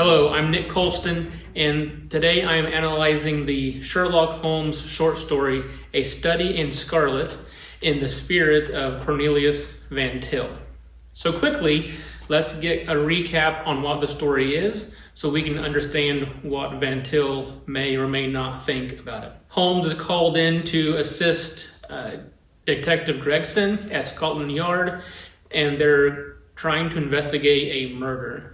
Hello, I'm Nick Colston, and today I am analyzing the Sherlock Holmes short story, A Study in Scarlet, in the spirit of Cornelius Van Til. So quickly, let's get a recap on what the story is so we can understand what Van Til may or may not think about it. Holmes is called in to assist Detective Gregson at Scotland Yard, and they're trying to investigate a murder.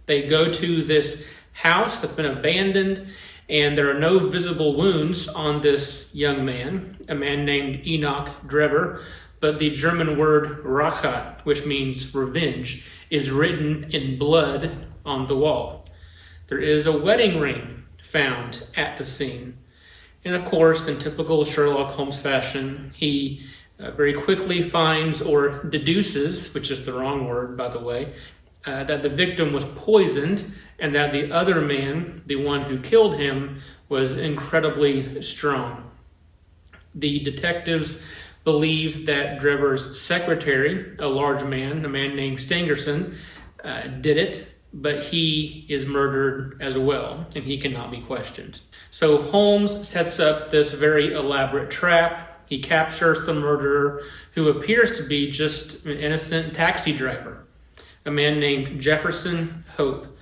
They go to this house that's been abandoned, and there are no visible wounds on this young man, a man named Enoch Drebber, but the German word Rache, which means revenge, is written in blood on the wall. There is a wedding ring found at the scene. And of course, in typical Sherlock Holmes fashion, he very quickly finds or deduces, which is the wrong word, by the way, that the victim was poisoned and that the other man, the one who killed him, was incredibly strong. The detectives believe that Drebber's secretary, a large man, a man named Stangerson, did it, but he is murdered as well, and he cannot be questioned. So Holmes sets up this very elaborate trap. He captures the murderer, who appears to be just an innocent taxi driver, a man named Jefferson Hope.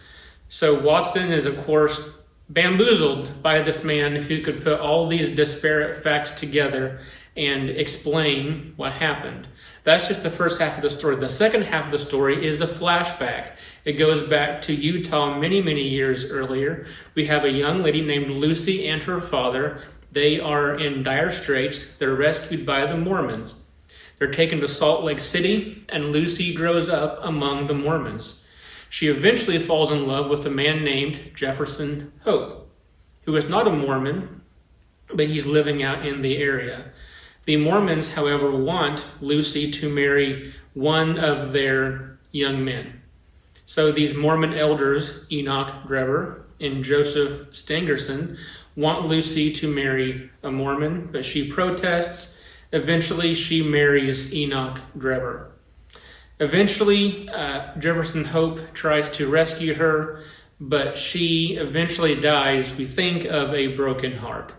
So Watson is, of course, bamboozled by this man who could put all these disparate facts together and explain what happened. That's just the first half of the story. The second half of the story is a flashback. It goes back to Utah many, many years earlier. We have a young lady named Lucy and her father. They are in dire straits. They're rescued by the Mormons. They're taken to Salt Lake City, and Lucy grows up among the Mormons. She eventually falls in love with a man named Jefferson Hope, who is not a Mormon, but he's living out in the area. The Mormons, however, want Lucy to marry one of their young men. So these Mormon elders, Enoch Drebber and Joseph Stangerson, want Lucy to marry a Mormon, but she protests. Eventually, she marries Enoch Drebber. Eventually, Jefferson Hope tries to rescue her, but she eventually dies, we think, of a broken heart.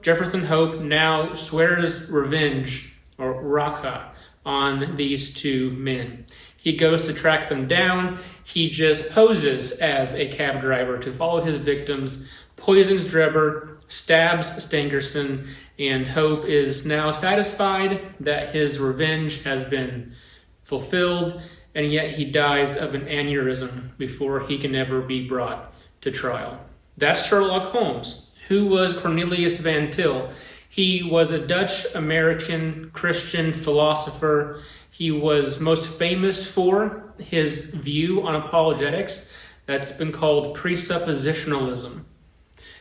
Jefferson Hope, now swears revenge, or Rache, on these two men. He goes to track them down. He just poses as a cab driver to follow his victims, poisons Drebber, stabs Stangerson, and Hope is now satisfied that his revenge has been fulfilled, and yet he dies of an aneurysm before he can ever be brought to trial. That's Sherlock Holmes. Who was Cornelius Van Til? He was a Dutch-American Christian philosopher. He was most famous for his view on apologetics that's been called presuppositionalism.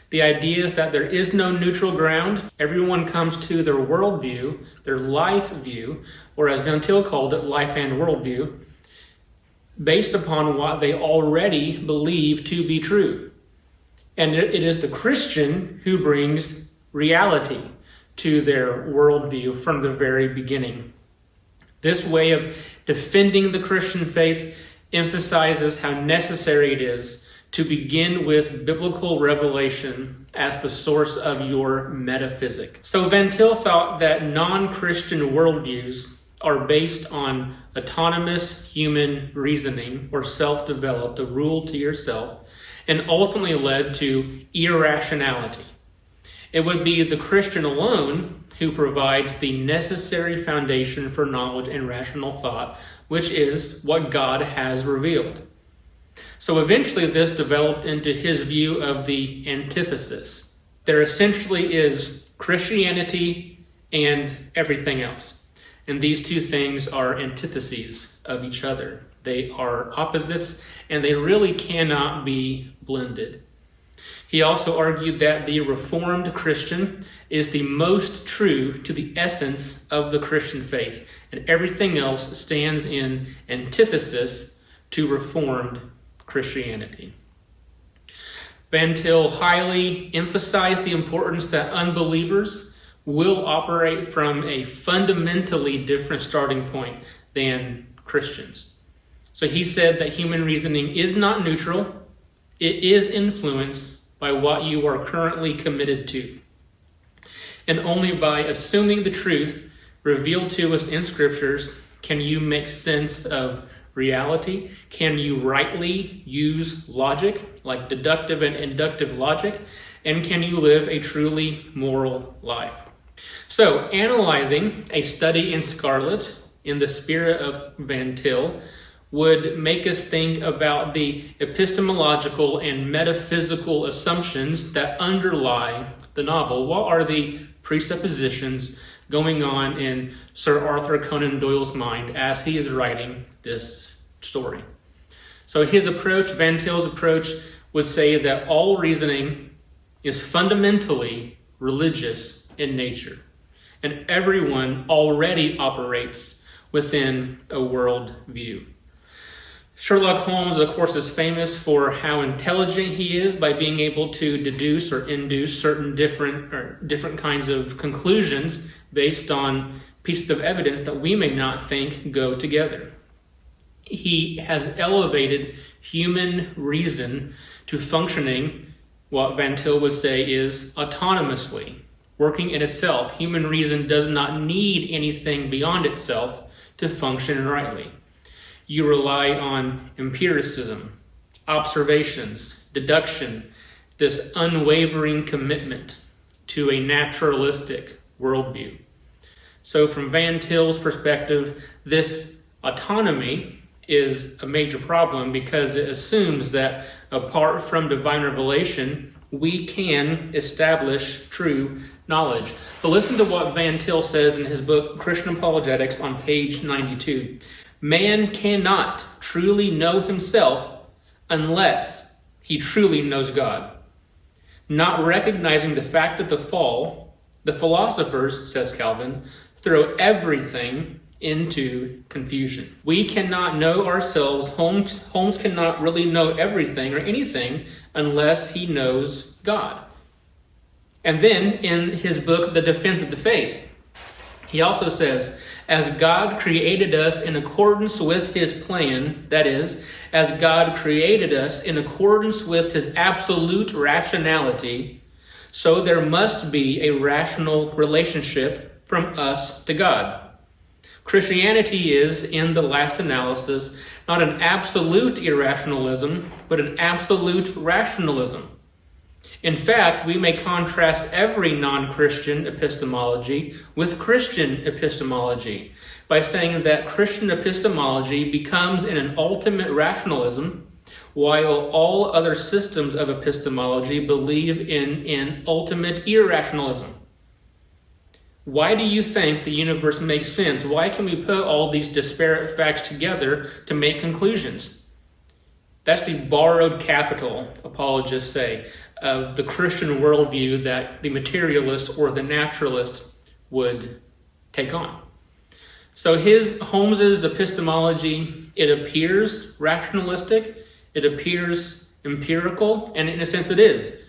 The idea is that there is no neutral ground. Everyone comes to their worldview, their life view, or as Van Til called it, life and worldview, based upon what they already believe to be true. And it is the Christian who brings reality to their worldview from the very beginning. This way of defending the Christian faith emphasizes how necessary it is to begin with biblical revelation as the source of your metaphysic. So Van Til thought that non-Christian worldviews are based on autonomous human reasoning or self-developed, a rule to yourself, and ultimately led to irrationality. It would be the Christian alone who provides the necessary foundation for knowledge and rational thought, which is what God has revealed. So eventually this developed into his view of the antithesis. There essentially is Christianity and everything else. And these two things are antitheses of each other. They are opposites, and they really cannot be blended. He also argued that the Reformed Christian is the most true to the essence of the Christian faith, and everything else stands in antithesis to Reformed Christianity. Van Til highly emphasized the importance that unbelievers will operate from a fundamentally different starting point than Christians. So he said that human reasoning is not neutral, It is influenced by what you are currently committed to. And only by assuming the truth revealed to us in scriptures can you make sense of reality. Can you rightly use logic, like deductive and inductive logic? And can you live a truly moral life? So, analyzing a study in Scarlet in the spirit of Van Til would make us think about the epistemological and metaphysical assumptions that underlie the novel. What are the presuppositions going on in Sir Arthur Conan Doyle's mind as he is writing this story? So his approach, Van Til's approach, would say that all reasoning is fundamentally religious in nature, and everyone already operates within a world view. Sherlock Holmes, of course, is famous for how intelligent he is by being able to deduce or induce certain different kinds of conclusions based on pieces of evidence that we may not think go together. He has elevated human reason to functioning, what Van Til would say is autonomously, working in itself. Human reason does not need anything beyond itself to function rightly. You rely on empiricism, observations, deduction, this unwavering commitment to a naturalistic worldview. So from Van Til's perspective, this autonomy is a major problem because it assumes that apart from divine revelation, we can establish true knowledge. But listen to what Van Til says in his book, Christian Apologetics, on page 92. Man cannot truly know himself unless he truly knows God. Not recognizing the fact of the fall, the philosophers, says Calvin, throw everything into confusion. We cannot know ourselves. Holmes cannot really know everything or anything unless he knows God. And then in his book, The Defense of the Faith, he also says, as God created us in accordance with his plan, that is, as God created us in accordance with his absolute rationality, so there must be a rational relationship from us to God. Christianity is, in the last analysis, not an absolute irrationalism, but an absolute rationalism. In fact, we may contrast every non-Christian epistemology with Christian epistemology by saying that Christian epistemology becomes in an ultimate rationalism, while all other systems of epistemology believe in an ultimate irrationalism. Why do you think the universe makes sense? Why can we put all these disparate facts together to make conclusions? That's the borrowed capital, apologists say, of the Christian worldview that the materialist or the naturalist would take on. So Holmes's epistemology, it appears rationalistic, it appears empirical, and in a sense it is.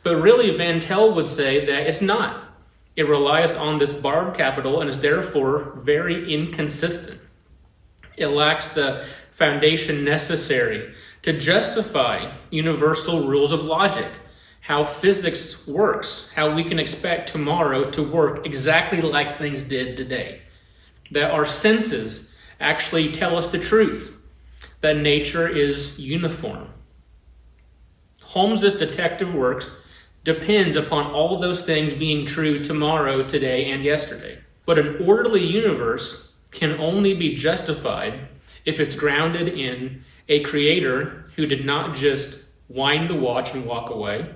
But really, Van Til would say that it's not. It relies on this borrowed capital and is therefore very inconsistent. It lacks the foundation necessary to justify universal rules of logic, how physics works, how we can expect tomorrow to work exactly like things did today, that our senses actually tell us the truth, that nature is uniform. Holmes's detective work depends upon all those things being true tomorrow, today, and yesterday. But an orderly universe can only be justified if it's grounded in a creator who did not just wind the watch and walk away,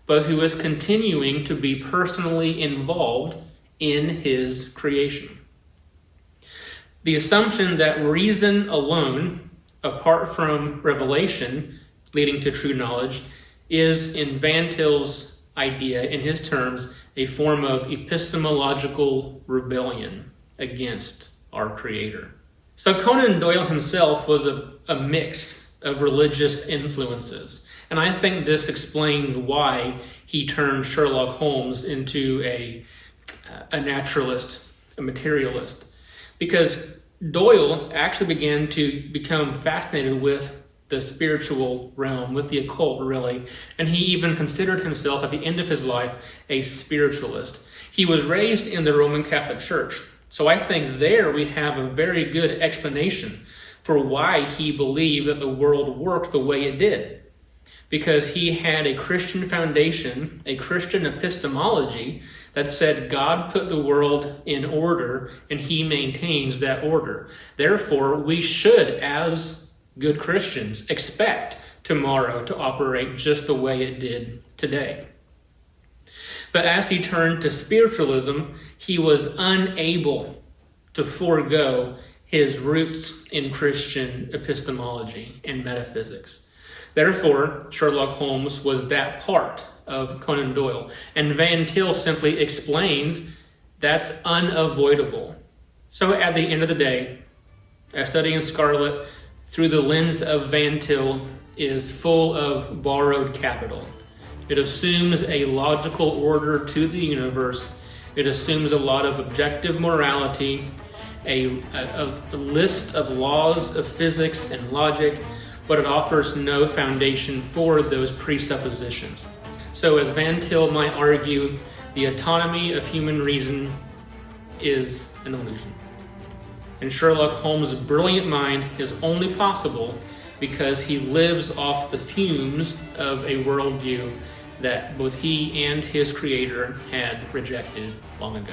but who is continuing to be personally involved in his creation. The assumption that reason alone, apart from revelation leading to true knowledge, is in Van Til's idea, in his terms, a form of epistemological rebellion against our Creator. So Conan Doyle himself was a mix of religious influences. And I think this explains why he turned Sherlock Holmes into a naturalist, a materialist. Because Doyle actually began to become fascinated with the spiritual realm, with the occult, really. And he even considered himself, at the end of his life, a spiritualist. He was raised in the Roman Catholic Church. So I think there we have a very good explanation for why he believed that the world worked the way it did. Because he had a Christian foundation, a Christian epistemology that said God put the world in order and he maintains that order. Therefore, we should, as good Christians, expect tomorrow to operate just the way it did today. But as he turned to spiritualism, he was unable to forego his roots in Christian epistemology and metaphysics. Therefore, Sherlock Holmes was that part of Conan Doyle. And Van Til simply explains that's unavoidable. So at the end of the day, a study in Scarlet through the lens of Van Til is full of borrowed capital. It assumes a logical order to the universe. It assumes a lot of objective morality, a list of laws of physics and logic, but it offers no foundation for those presuppositions. So as Van Til might argue, the autonomy of human reason is an illusion. And Sherlock Holmes' brilliant mind is only possible because he lives off the fumes of a worldview that both he and his creator had rejected long ago.